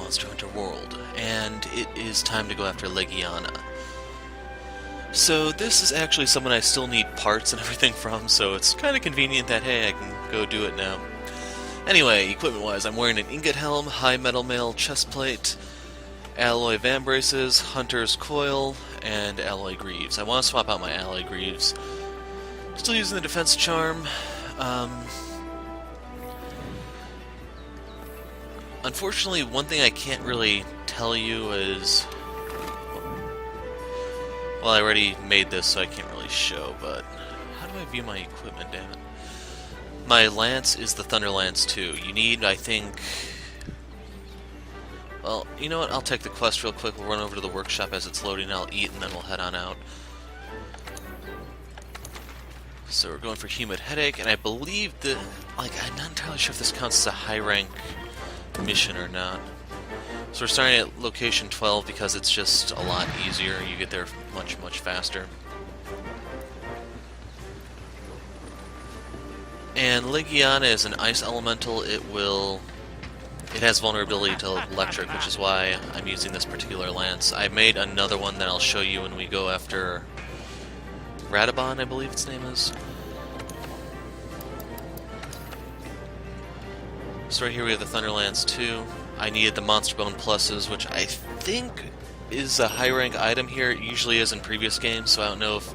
Monster Hunter World, and it is time to go after Legiana. So this is actually someone I still need parts and everything from, so it's kind of convenient that, hey, I can go do it now. Anyway, equipment-wise, I'm wearing an Ingot Helm, High Metal Mail chestplate, Alloy Vambraces, Hunter's Coil, and Alloy Greaves. I want to swap out my Alloy Greaves. Still using the Defense Charm. Unfortunately, one thing I can't really tell you is... Well, I already made this, so I can't really show, but... How do I view my equipment, damn it? My lance is the Thunder Lance 2. You need, I think... Well, you know what? I'll take the quest real quick. We'll run over to the workshop as it's loading. I'll eat, and then we'll head on out. So we're going for Humid Headache, and I believe that... Like, I'm not entirely sure if this counts as a high-rank mission or not. So we're starting at location 12 because it's just a lot easier. You get there much, much faster. And Legiana is an ice elemental. It has vulnerability to electric, which is why I'm using this particular lance. I made another one that I'll show you when we go after Rathalos, I believe its name is. So right here we have the Thunder Lance 2. I needed the Monster Bone Pluses, which I think is a high rank item here. It usually is in previous games, so I don't know if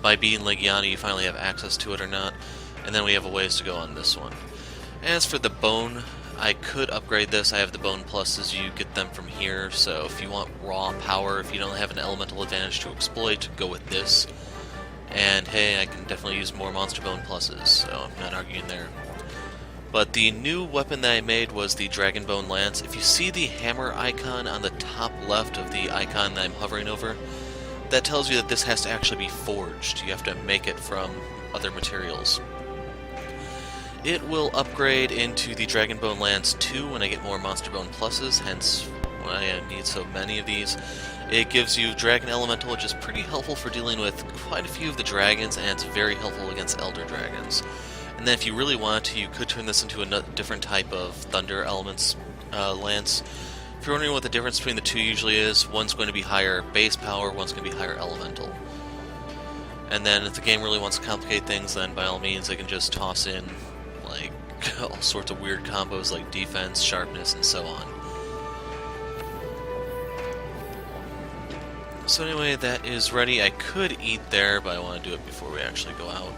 by being Legiana you finally have access to it or not. And then we have a ways to go on this one. As for the bone, I could upgrade this. I have the Bone Pluses. You get them from here, so if you want raw power, if you don't have an elemental advantage to exploit, go with this. And hey, I can definitely use more Monster Bone Pluses, so I'm not arguing there. But the new weapon that I made was the Dragon Bone Lance. If you see the hammer icon on the top left of the icon that I'm hovering over, that tells you that this has to actually be forged. You have to make it from other materials. It will upgrade into the Dragon Bone Lance 2 when I get more Monster Bone Pluses, hence why I need so many of these. It gives you Dragon Elemental, which is pretty helpful for dealing with quite a few of the dragons, and it's very helpful against Elder Dragons. And then if you really want to, you could turn this into a different type of Thunder Elements lance. If you're wondering what the difference between the two usually is, one's going to be higher base power, one's going to be higher elemental. And then if the game really wants to complicate things, then by all means they can just toss in like all sorts of weird combos like defense, sharpness, and so on. So anyway, that is ready. I could eat there, but I want to do it before we actually go out.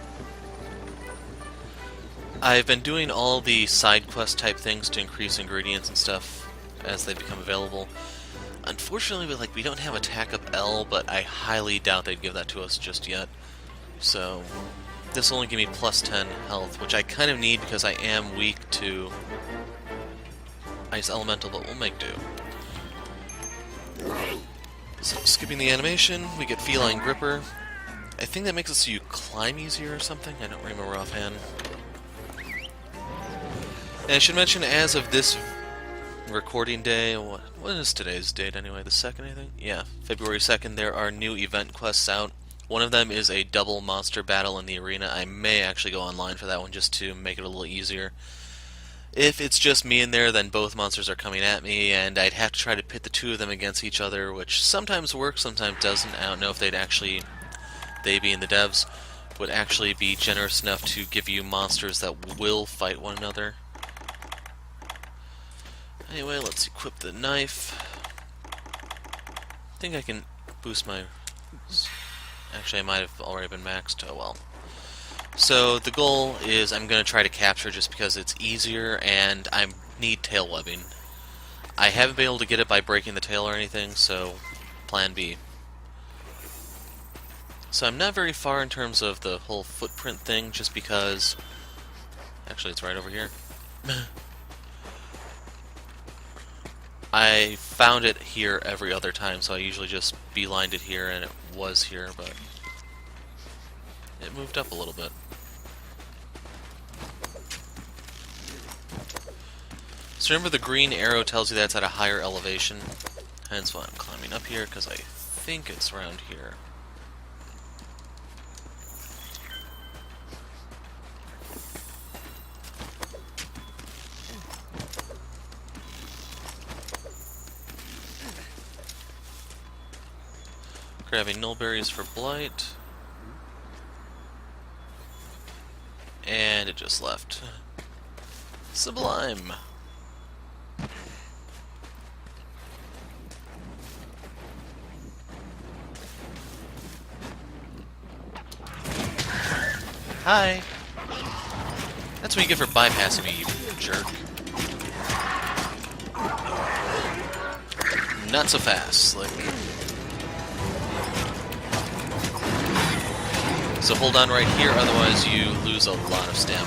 I've been doing all the side quest type things to increase ingredients and stuff as they become available. Unfortunately, we don't have Attack Up L, but I highly doubt they'd give that to us just yet. So this will only give me plus 10 health, which I kind of need because I am weak to Ice Elemental, but we'll make do. So skipping the animation, we get Feline Gripper. I think that makes it so you climb easier or something. I don't remember offhand. And I should mention, as of this recording day, what is today's date anyway? The 2nd, I think? Yeah, February 2nd, there are new event quests out. One of them is a double monster battle in the arena. I may actually go online for that one just to make it a little easier. If it's just me in there, then both monsters are coming at me, and I'd have to try to pit the two of them against each other, which sometimes works, sometimes doesn't. I don't know if they being the devs, would actually be generous enough to give you monsters that will fight one another. Anyway, let's equip the knife. I think I can boost my... Actually, I might have already been maxed. Oh well. So the goal is I'm going to try to capture just because it's easier, and I need tail webbing. I haven't been able to get it by breaking the tail or anything, so plan B. So I'm not very far in terms of the whole footprint thing, just because... Actually, it's right over here. I found it here every other time, so I usually just beelined it here, and it was here, but it moved up a little bit. So remember, the green arrow tells you that's at a higher elevation, hence why I'm climbing up here, because I think it's around here. Grabbing null berries for blight. And it just left. Sublime! Hi! That's what you get for bypassing me, you jerk. Not so fast, Slick. So hold on right here, otherwise you lose a lot of stamina.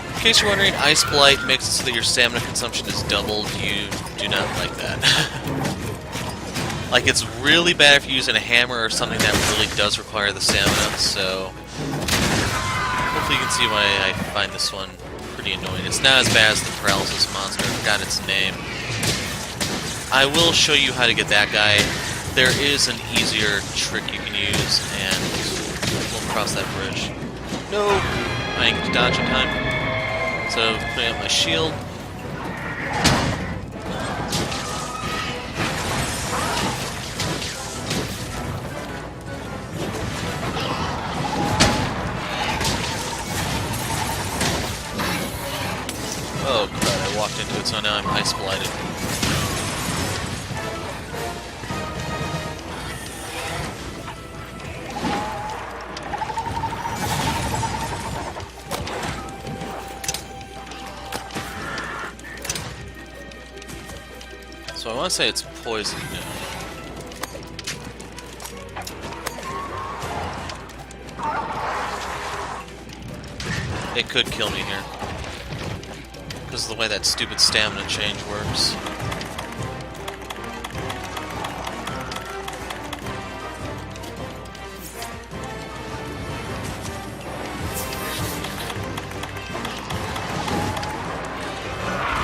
In case you're wondering, Ice Blight makes it so that your stamina consumption is doubled. You do not like that. Like, it's really bad if you're using a hammer or something that really does require the stamina, so hopefully you can see why I find this one pretty annoying. It's not as bad as the paralysis monster, I forgot its name. I will show you how to get that guy. There is an easier trick you can use, and we'll cross that bridge. No! I didn't get to dodge in time. So, putting up my shield. Oh crud, I walked into it, so now I'm ice blighted. So I want to say it's poison now. It could kill me here. Because of the way that stupid stamina change works.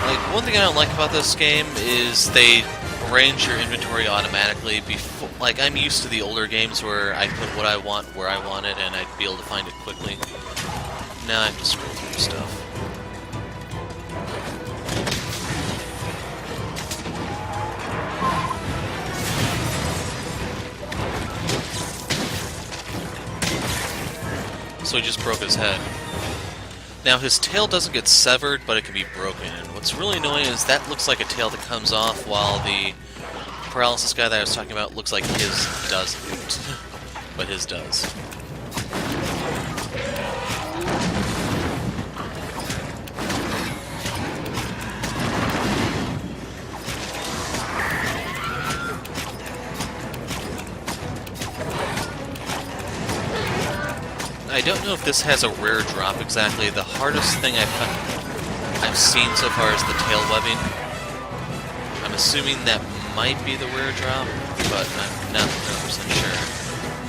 Like, one thing I don't like about this game is they arrange your inventory automatically. Before, like, I'm used to the older games where I put what I want where I want it and I'd be able to find it quickly. Now I have to scroll through stuff. So he just broke his head. Now his tail doesn't get severed, but it can be broken. And what's really annoying is that looks like a tail that comes off, while the paralysis guy that I was talking about looks like his doesn't. But his does. I don't know if this has a rare drop exactly. The hardest thing I've seen so far is the tail webbing. I'm assuming that might be the rare drop, but I'm not 100%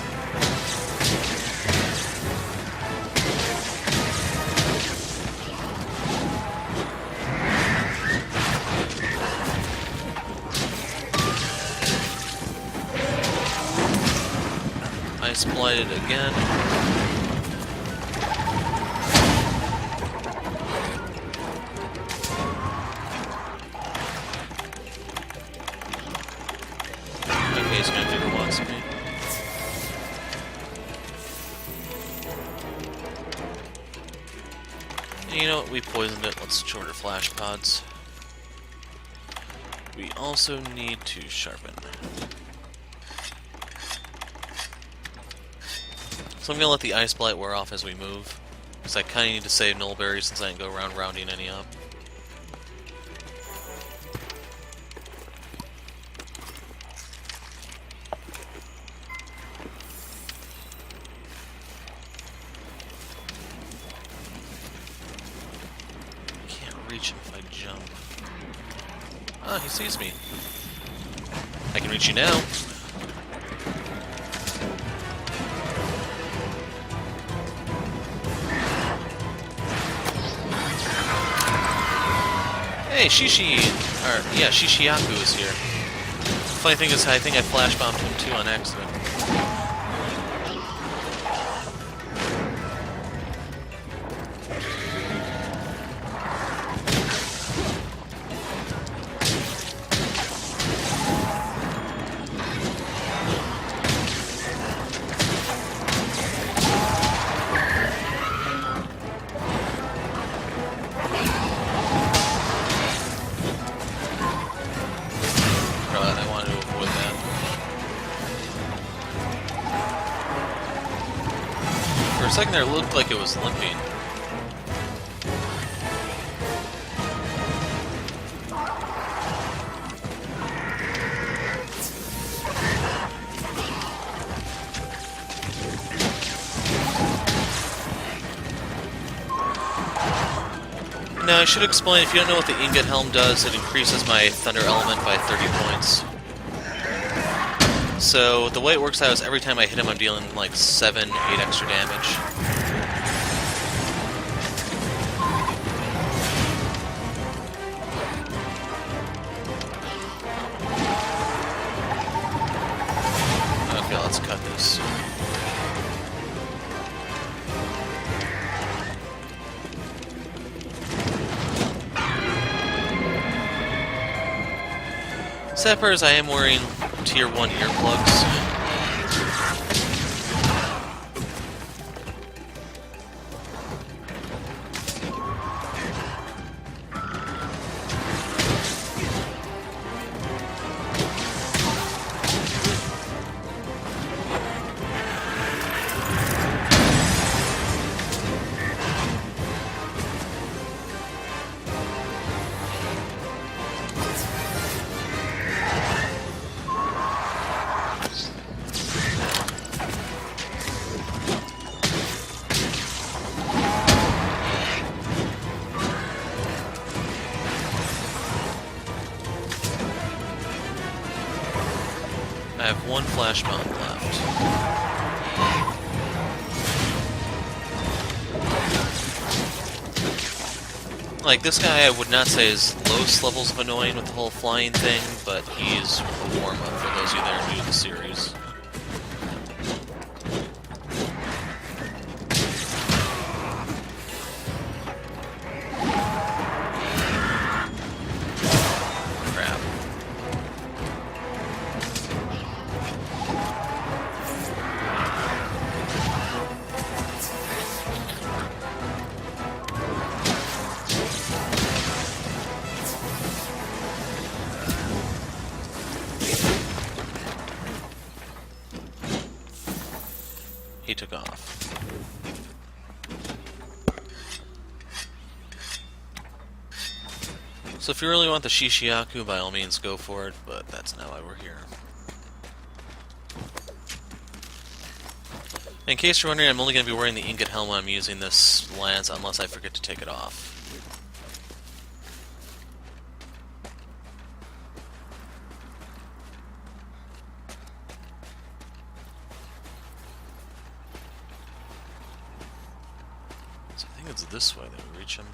sure. Ice blighted again. He's gonna do what wants me. And you know what? We poisoned it. Let's shorter flash pods. We also need to sharpen. So I'm gonna let the ice blight wear off as we move, because I kind of need to save null berries since I can go around rounding any up. Reach him if I jump. Ah, he sees me. I can reach you now. Hey, Shishiyaku is here. Funny thing is, I think I flash bombed him too on accident. second there, it looked like it was limping. Now, I should explain, if you don't know what the Ingot Helm does, it increases my Thunder element by 30 points. So, the way it works out is every time I hit him, I'm dealing like 7, 8 extra damage. Okay, let's cut this. Sappers, I am wearing Tier 1 earplugs. I have one flash bomb left. Like, this guy I would not say is lowest levels of annoying with the whole flying thing, but he's a warm-up for those of you that are new to the series. He took off. So if you really want the Shishiyaku, by all means go for it, but that's not why we're here. In case you're wondering, I'm only going to be wearing the Ingot Helm when I'm using this lance, unless I forget to take it off. It's this way that we reach him.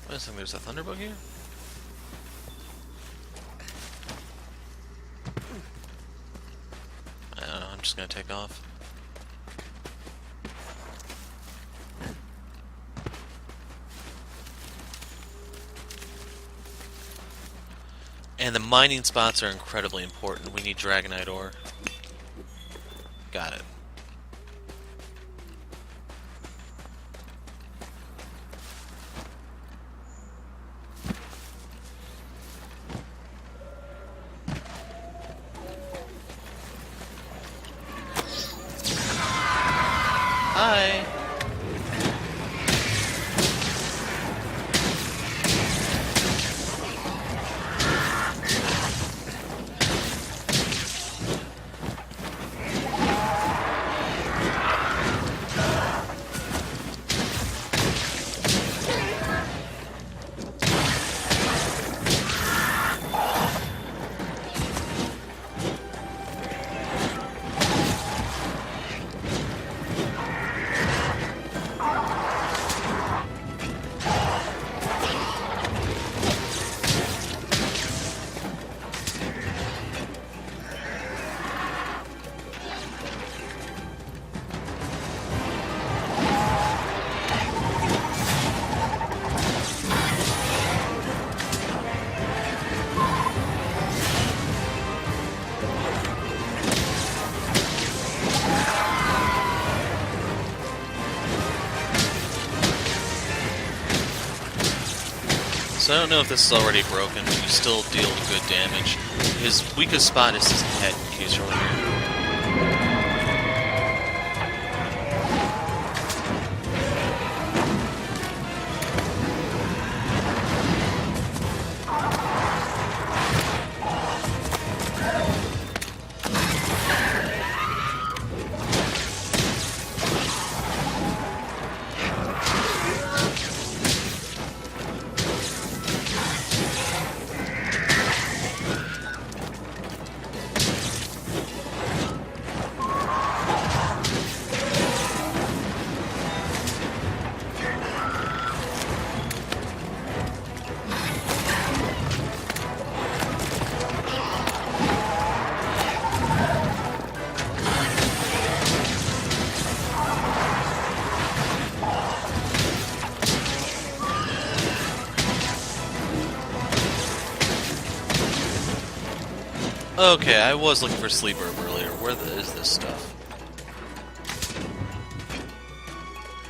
Wait a second, there's a thunderbug here? I'm just gonna take off. And the mining spots are incredibly important. We need Dragonite ore. Got it. Hi. So I don't know if this is already broken, but you still deal good damage. His weakest spot is his head, in case you're wondering. Okay, I was looking for sleep herb earlier. Where is this stuff?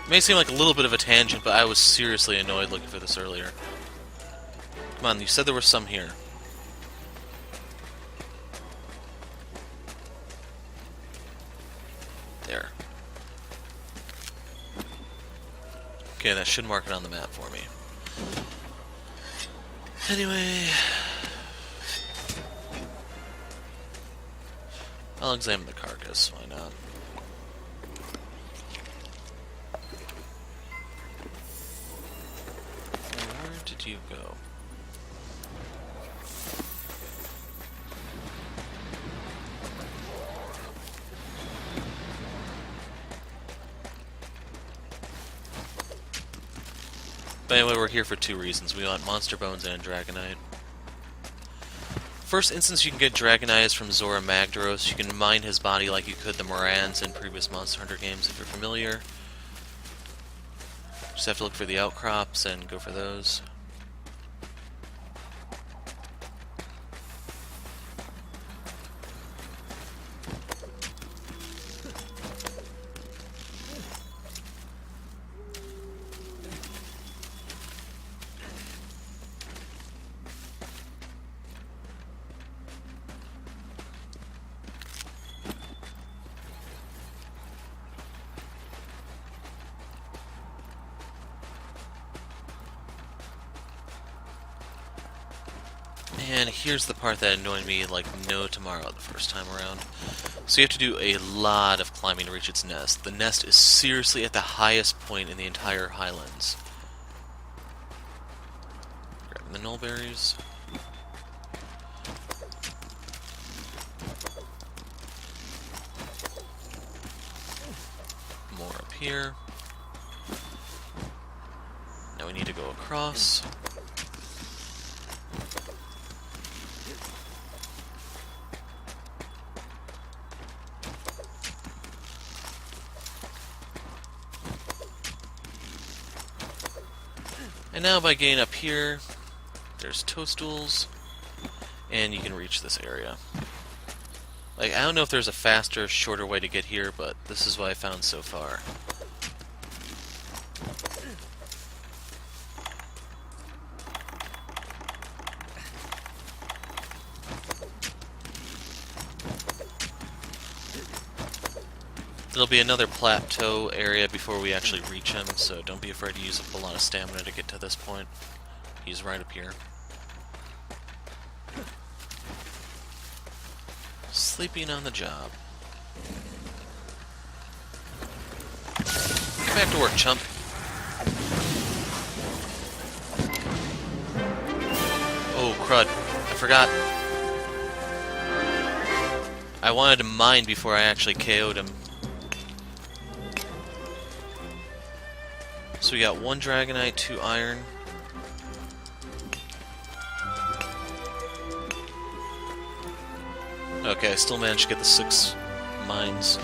May seem like a little bit of a tangent, but I was seriously annoyed looking for this earlier. Come on, you said there was some here. There. Okay, that should mark it on the map for me. Anyway... I'll examine the carcass, why not? Where did you go? But anyway, we're here for two reasons. We want monster bones and a dragonite. First instance you can get Dragonite is from Zora Magdaros. You can mine his body like you could the Morans in previous Monster Hunter games if you're familiar. Just have to look for the outcrops and go for those. And here's the part that annoyed me like no tomorrow the first time around. So you have to do a lot of climbing to reach its nest. The nest is seriously at the highest point in the entire Highlands. Grabbing the nullberries. More up here. Now we need to go across. And now by getting up here, there's toadstools, and you can reach this area. Like, I don't know if there's a faster, shorter way to get here, but this is what I found so far. There'll be another plateau area before we actually reach him, so don't be afraid to use up a lot of stamina to get to this point. He's right up here. Sleeping on the job. Get back to work, chump. Oh, crud. I forgot. I wanted to mine before I actually KO'd him. So we got 1 Dragonite, 2 Iron. Okay, I still managed to get the 6 mines.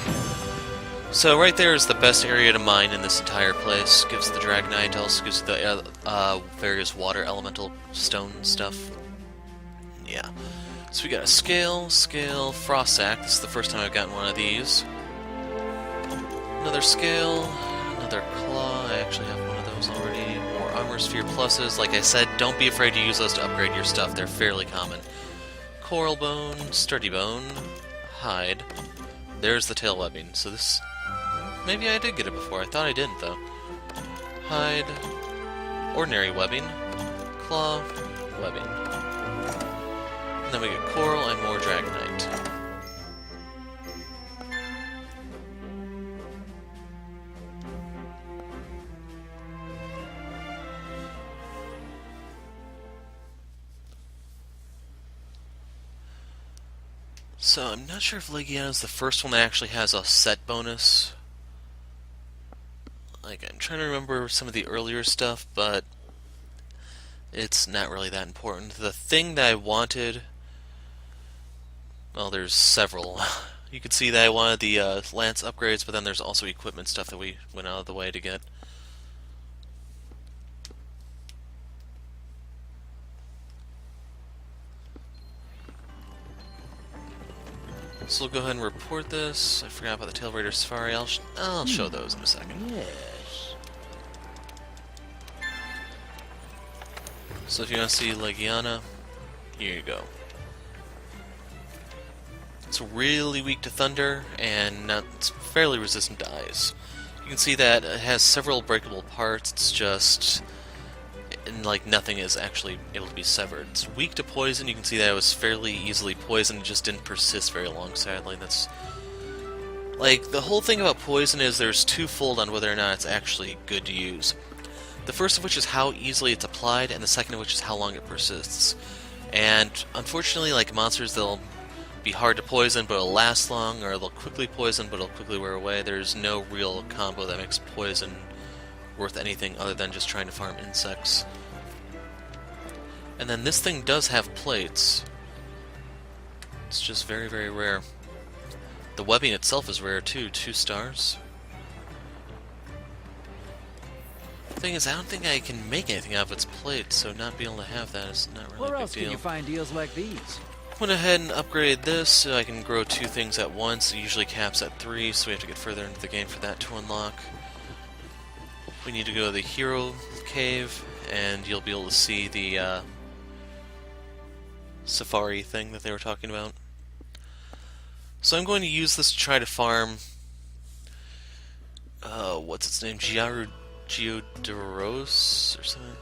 So right there is the best area to mine in this entire place. Gives the Dragonite, also gives the various water elemental stone stuff. Yeah. So we got a scale, frost sack. This is the first time I've gotten one of these. Another scale, another another claw. I actually have one of those already. More armor sphere pluses. Like I said, don't be afraid to use those to upgrade your stuff. They're fairly common. Coral bone, sturdy bone, hide. There's the tail webbing. So this... maybe I did get it before. I thought I didn't, though. Hide. Ordinary webbing. Claw. Webbing. And then we get coral and more dragonite. So, I'm not sure if Legiana is the first one that actually has a set bonus. Like, I'm trying to remember some of the earlier stuff, but it's not really that important. The thing that I wanted... well, there's several. You could see that I wanted the lance upgrades, but then there's also equipment stuff that we went out of the way to get. So we'll go ahead and report this. I forgot about the Tail Raider Safari. I'll show those in a second. Yes. So if you want to see Legiana, here you go. It's really weak to thunder, and it's fairly resistant to ice. You can see that it has several breakable parts. It's just... and like nothing is actually able to be severed. It's weak to poison. You can see that it was fairly easily poisoned. It just didn't persist very long, sadly. That's... like, the whole thing about poison is there's twofold on whether or not it's actually good to use. The first of which is how easily it's applied, and the second of which is how long it persists. And unfortunately, like monsters, they'll be hard to poison, but it'll last long, or they'll quickly poison, but it'll quickly wear away. There's no real combo that makes poison worth anything other than just trying to farm insects. And then this thing does have plates. It's just very, very rare. The webbing itself is rare too, 2 stars. The thing is, I don't think I can make anything out of its plates, so not being able to have that is not really a big deal. Where else can you find deals like these? Went ahead and upgraded this so I can grow 2 things at once. It usually caps at 3, so we have to get further into the game for that to unlock. We need to go to the Hero Cave, and you'll be able to see the safari thing that they were talking about. So I'm going to use this to try to farm... what's its name? Geodoros or something?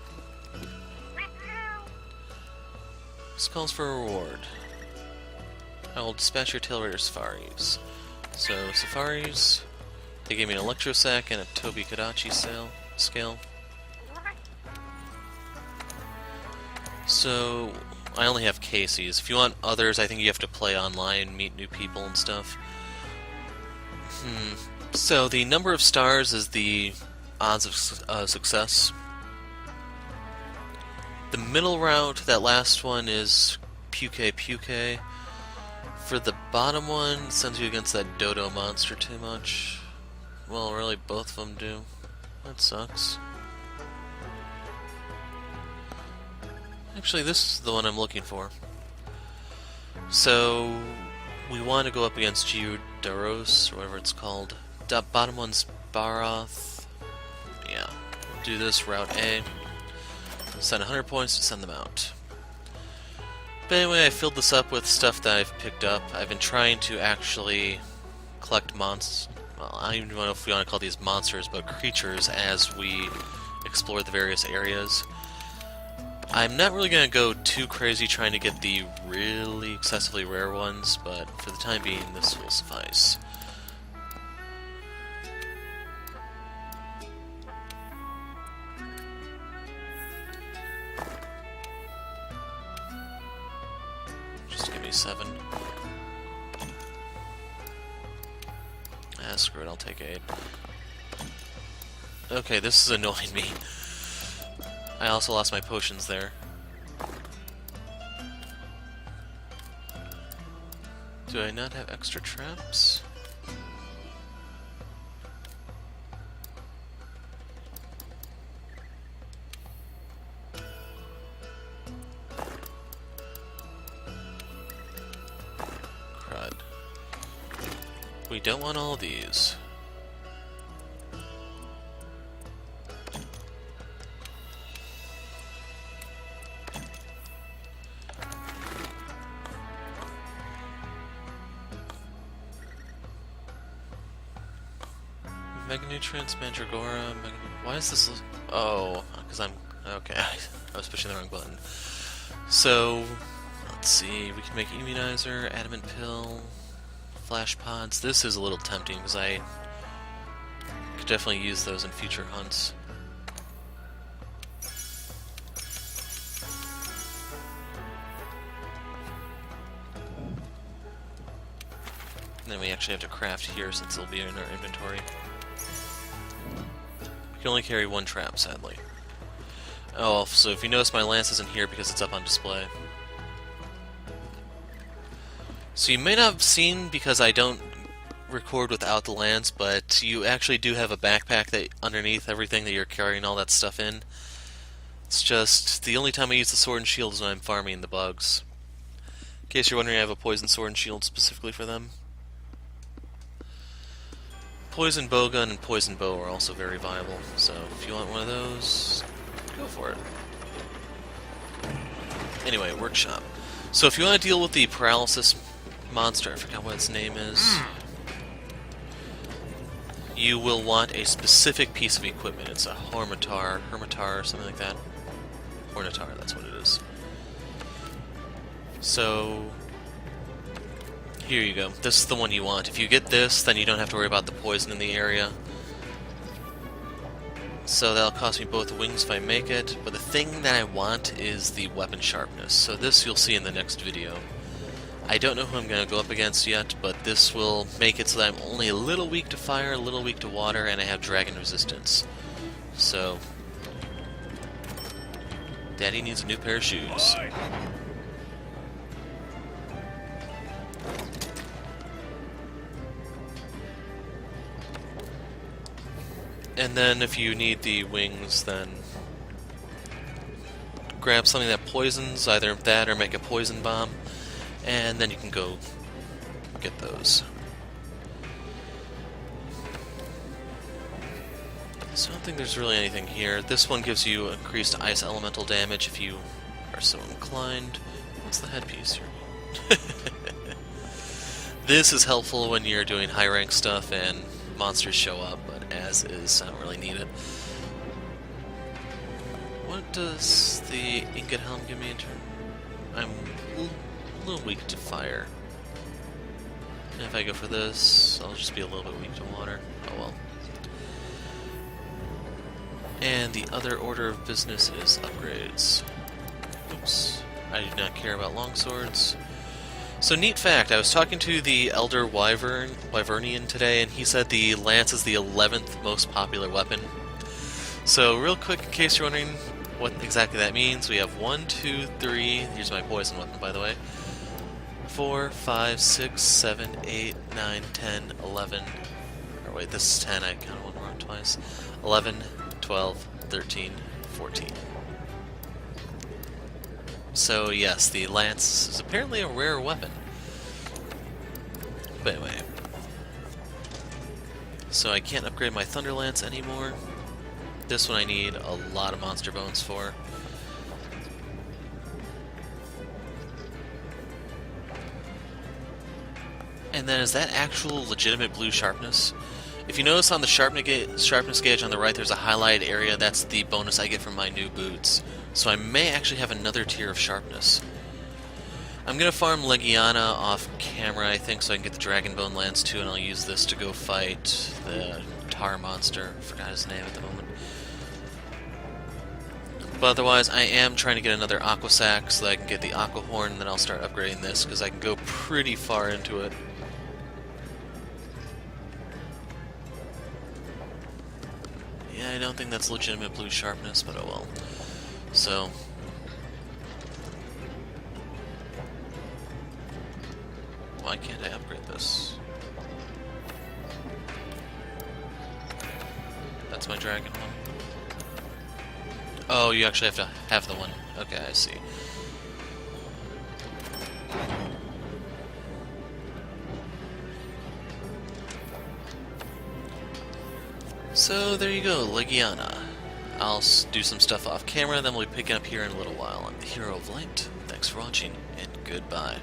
This calls for a reward. I will dispatch your Tail Raider Safaris. So, Safaris... they gave me an Electro Sack and a Tobi Kadachi scale. So, I only have Casey's. If you want others, I think you have to play online, meet new people and stuff. So, the number of stars is the odds of success. The middle route, that last one, is Puke. For the bottom one, it sends you against that Dodo monster too much. Well, really, both of them do. That sucks. Actually, this is the one I'm looking for. So, we want to go up against Geodoros, or whatever it's called. Bottom one's Baroth. Yeah, we'll do this, Route A. Send 100 points to send them out. But anyway, I filled this up with stuff that I've picked up. I've been trying to actually collect monsters. Well, I don't even know if we want to call these monsters, but creatures as we explore the various areas. I'm not really going to go too crazy trying to get the really excessively rare ones, but for the time being, this will suffice. Just give me 7. Ah, screw it, I'll take 8. Okay, this is annoying me. I also lost my potions there. Do I not have extra traps? Crud. We don't want all these. Mega Nutrients, Mandragora, why is this... Oh, because I'm... Okay, I was pushing the wrong button. So, let's see, we can make Immunizer, Adamant Pill, Flash Pods. This is a little tempting, because I could definitely use those in future hunts. And then we actually have to craft here since it'll be in our inventory. We can only carry one trap, sadly. Oh, so if you notice my lance isn't here because it's up on display. So you may not have seen because I don't record without the lance, but you actually do have a backpack that underneath everything that you're carrying all that stuff in. It's just the only time I use the sword and shield is when I'm farming the bugs. In case you're wondering, I have a poison sword and shield specifically for them. Poison bowgun and poison bow are also very viable, so if you want one of those, go for it. Anyway, workshop. So if you want to deal with the paralysis monster, I forgot what its name is, you will want a specific piece of equipment. It's a Hermitar, or something like that. Hornitar, that's what it is. So, here you go. This is the one you want. If you get this, then you don't have to worry about the poison in the area. So that'll cost me both wings if I make it, but the thing that I want is the weapon sharpness. So this you'll see in the next video. I don't know who I'm going to go up against yet, but this will make it so that I'm only a little weak to fire, a little weak to water, and I have dragon resistance. So, Daddy needs a new pair of shoes. And then if you need the wings, then grab something that poisons, either that or make a poison bomb, and then you can go get those. So I don't think there's really anything here. This one gives you increased ice elemental damage if you are so inclined. What's the headpiece here? This is helpful when you're doing high rank stuff and monsters show up, but as is, I don't really need it. What does the Ingot Helm give me in turn? I'm a little weak to fire. And if I go for this, I'll just be a little bit weak to water. Oh well. And the other order of business is upgrades. Oops. I do not care about longswords. So neat fact, I was talking to the Elder Wyvernian today, and he said the lance is the 11th most popular weapon. So real quick, in case you're wondering what exactly that means, we have 1, 2, 3, here's my poison weapon by the way, 4, 5, 6, 7, 8, 9, 10, 11, or wait, this is 10, I counted one wrong twice, 11, 12, 13, 14. So yes, the lance is apparently a rare weapon. But anyway. So I can't upgrade my Thunder Lance anymore. This one I need a lot of monster bones for. And then is that actual legitimate blue sharpness? If you notice on the sharpness gauge on the right, there's a highlighted area. That's the bonus I get from my new boots. So I may actually have another tier of sharpness. I'm going to farm Legiana off camera, I think, so I can get the Dragonbone Lance too, and I'll use this to go fight the tar monster. I forgot his name at the moment. But otherwise, I am trying to get another Aqua Sac so that I can get the Aqua Horn, and then I'll start upgrading this, because I can go pretty far into it. Yeah, I don't think that's legitimate blue sharpness, but oh well. So, why can't I upgrade this? That's my dragon one. Oh, you actually have to have the one. Okay, I see. So there you go, Legiana. I'll do some stuff off camera, then we'll be picking up here in a little while. I'm the Hero of Light. Thanks for watching, and goodbye.